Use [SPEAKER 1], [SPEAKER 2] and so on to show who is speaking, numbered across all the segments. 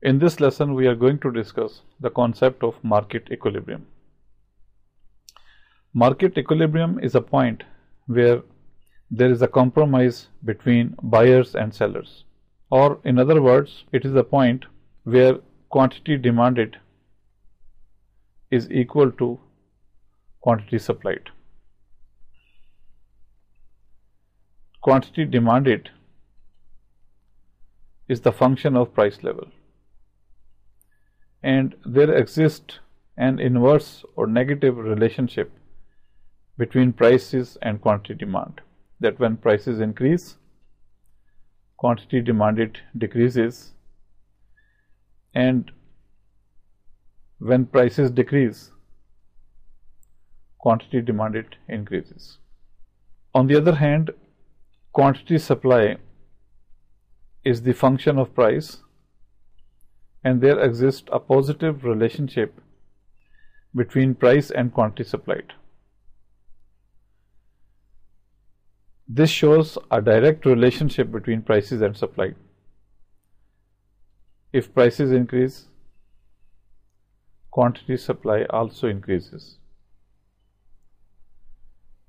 [SPEAKER 1] In this lesson, we are going to discuss the concept of market equilibrium. Market equilibrium is a point where there is a compromise between buyers and sellers, or in other words, it is a point where quantity demanded is equal to quantity supplied. Quantity demanded is the function of price level, and there exists an inverse or negative relationship between prices and quantity demand, that when prices increase, quantity demanded decreases, and when prices decrease, quantity demanded increases. On the other hand, quantity supply is the function of price, and there exists a positive relationship between price and quantity supplied. This shows a direct relationship between prices and supply. If prices increase, quantity supply also increases,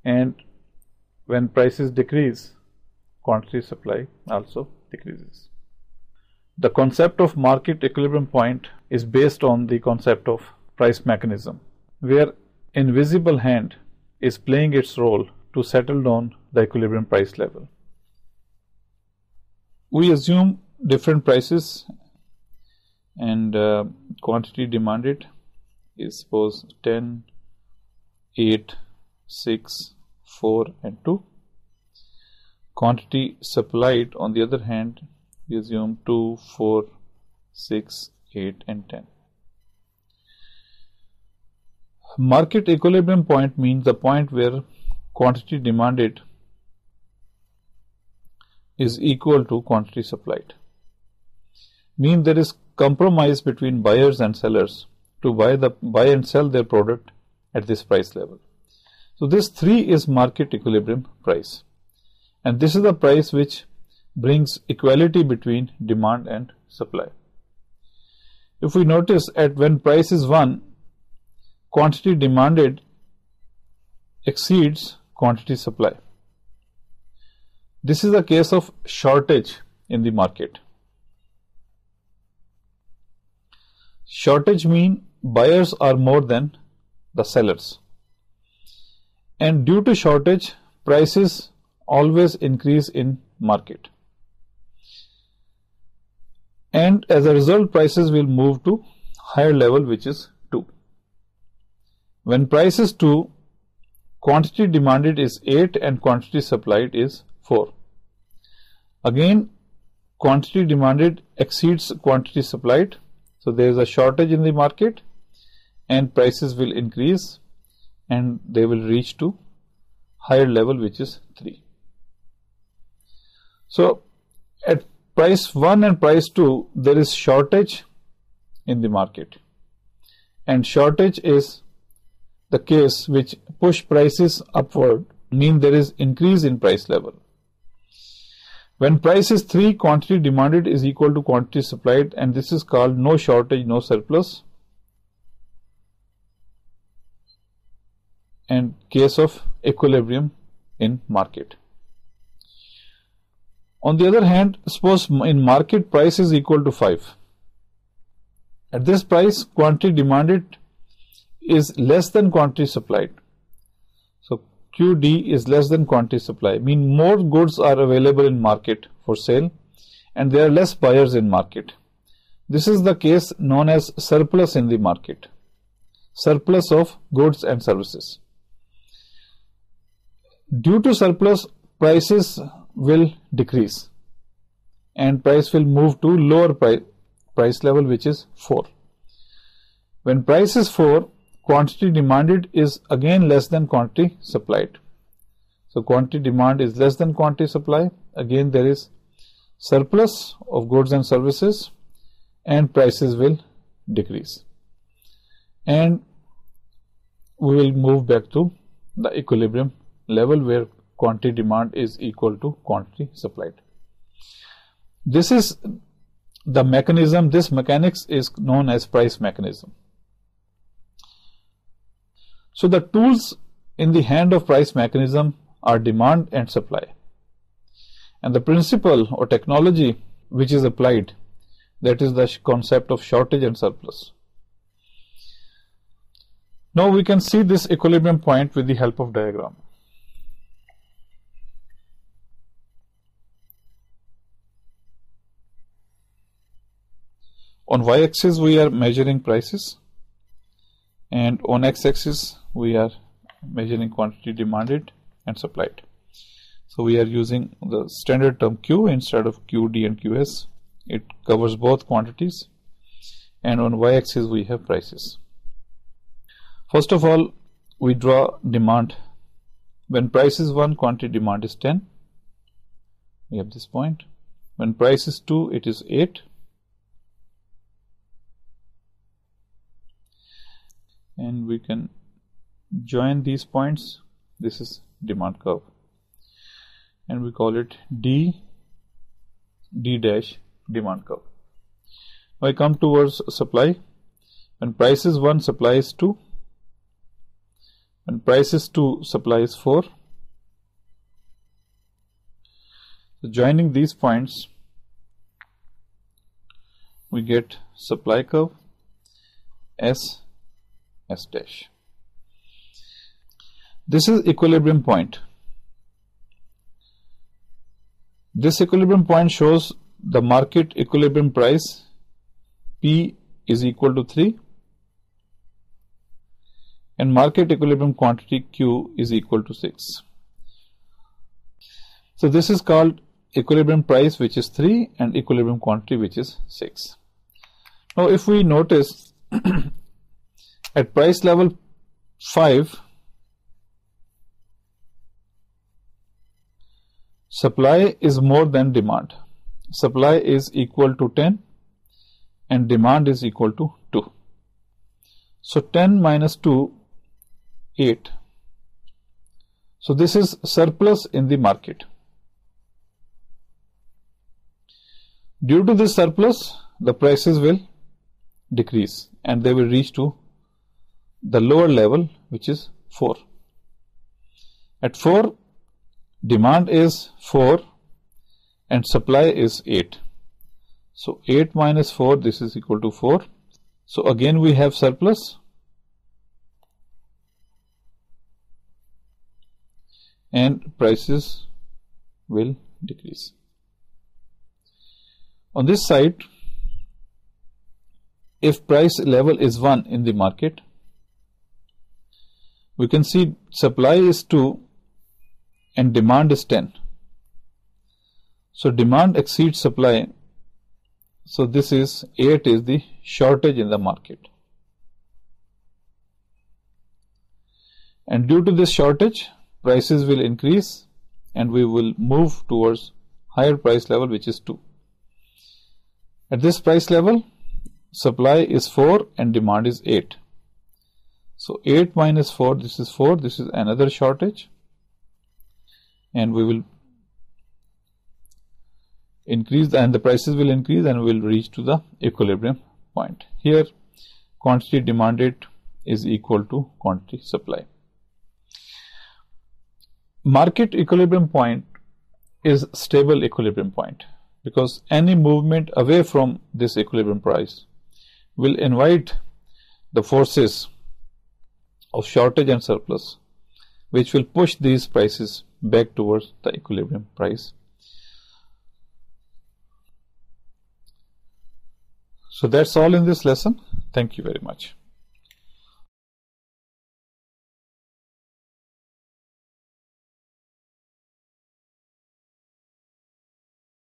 [SPEAKER 1] and when prices decrease, quantity supply also decreases. The concept of market equilibrium point is based on the concept of price mechanism, where invisible hand is playing its role to settle down the equilibrium price level. We assume different prices and quantity demanded is suppose 10, 8, 6, 4 and 2. Quantity supplied on the other hand, we assume 2, 4, 6, 8 and 10. Market equilibrium point means the point where quantity demanded is equal to quantity supplied. Means there is compromise between buyers and sellers to buy and sell their product at this price level. So this 3 is market equilibrium price, and this is the price which brings equality between demand and supply. If we notice at when price is 1, quantity demanded exceeds quantity supply. This is a case of shortage in the market. Shortage means buyers are more than the sellers, and due to shortage, prices always increase in market, and as a result, prices will move to higher level, which is 2. When price is 2, quantity demanded is 8 and quantity supplied is 4. Again, quantity demanded exceeds quantity supplied, so there is a shortage in the market and prices will increase and they will reach to higher level, which is 3. So at price 1 and price 2, there is shortage in the market, and shortage is the case which push prices upward, mean there is increase in price level. When price is 3, quantity demanded is equal to quantity supplied, and this is called no shortage, no surplus, and case of equilibrium in market. On the other hand, suppose in market price is equal to 5. At this price, quantity demanded is less than quantity supplied. So QD is less than quantity supply, mean more goods are available in market for sale and there are less buyers in market. This is the case known as surplus in the market, surplus of goods and services. Due to surplus, prices will decrease and price will move to lower price level, which is 4. When price is 4, quantity demanded is again less than quantity supplied. So quantity demand is less than quantity supply. Again there is surplus of goods and services and prices will decrease. And we will move back to the equilibrium level where quantity demand is equal to quantity supplied. This is the mechanism, this mechanics is known as price mechanism. So the tools in the hand of price mechanism are demand and supply, and the principle or technology which is applied, that is the concept of shortage and surplus. Now we can see this equilibrium point with the help of diagram. On y-axis we are measuring prices, and on x-axis we are measuring quantity demanded and supplied. So we are using the standard term Q instead of QD and QS. It covers both quantities, and on y-axis we have prices. First of all, we draw demand. When price is 1, quantity demand is 10. We have this point. When price is 2, it is 8. And we can join these points. This is demand curve, and we call it D dash demand curve. Now I come towards supply. When price is 1, supply is 2. When price is 2, supply is 4. So joining these points, we get supply curve S dash. This is equilibrium point. This equilibrium point shows the market equilibrium price P is equal to 3 and market equilibrium quantity Q is equal to 6. So this is called equilibrium price, which is 3, and equilibrium quantity, which is 6. Now if we notice at price level 5, supply is more than demand. Supply is equal to 10 and demand is equal to 2. So 10 minus 2, 8. So this is surplus in the market. Due to this surplus, the prices will decrease and they will reach to the lower level, which is 4. At 4, demand is 4 and supply is 8. So 8 minus 4, this is equal to 4. So again we have surplus and prices will decrease. On this side, if price level is 1 in the market, we can see supply is 2 and demand is 10. So demand exceeds supply. So this is 8 is the shortage in the market. And due to this shortage, prices will increase and we will move towards higher price level, which is 2. At this price level, supply is 4 and demand is 8. So 8 minus 4, this is 4, this is another shortage, and we will increase and the prices will increase and we will reach to the equilibrium point. Here quantity demanded is equal to quantity supply. Market equilibrium point is stable equilibrium point, because any movement away from this equilibrium price will invite the forces of shortage and surplus, which will push these prices back towards the equilibrium price. So that's all in this lesson. Thank you very much.